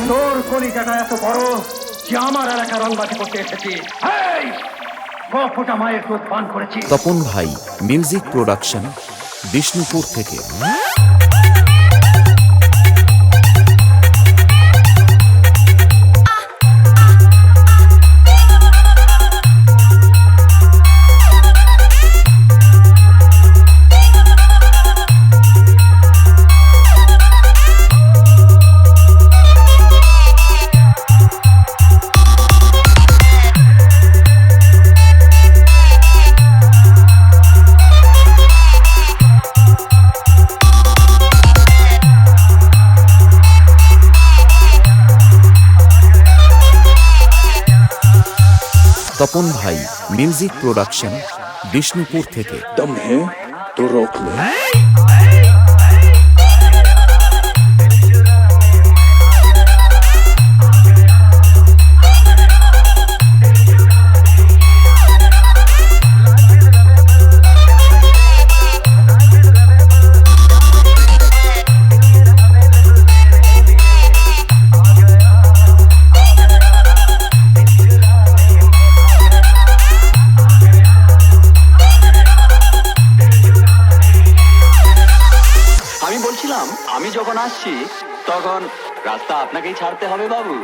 তোর কলিজাটা এত বড় যে আমার এলাকা রংবাজি করতে এসেছি। এই ফোঁটা মায়ের দুধ পান করেছি। তপন ভাই মিউজিক প্রোডাকশন, বিষ্ণুপুর থেকে। তপন ভাই মিউজিক প্রোডাকশন, বিষ্ণুপুর থেকে। दम है तो रोक लो। আমি যখন আসছি তখন রাস্তা আপনাকেই ছাড়তে হবে বাবু।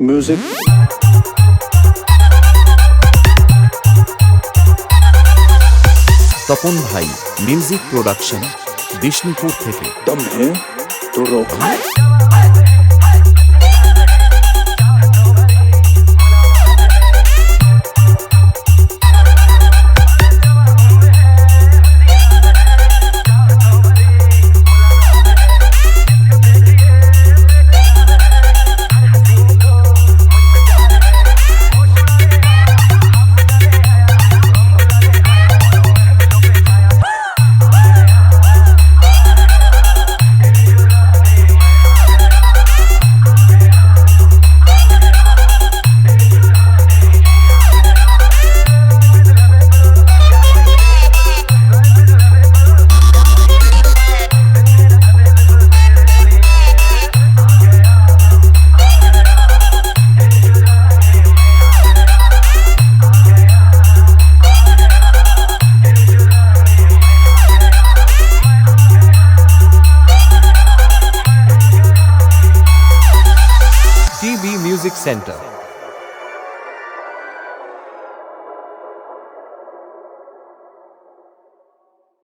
म्यूजिक তপন ভাই মিউজিক প্রোডাকশন, বিষ্ণুপুর থেকে। दम है तो रोक लो। TV Music Center.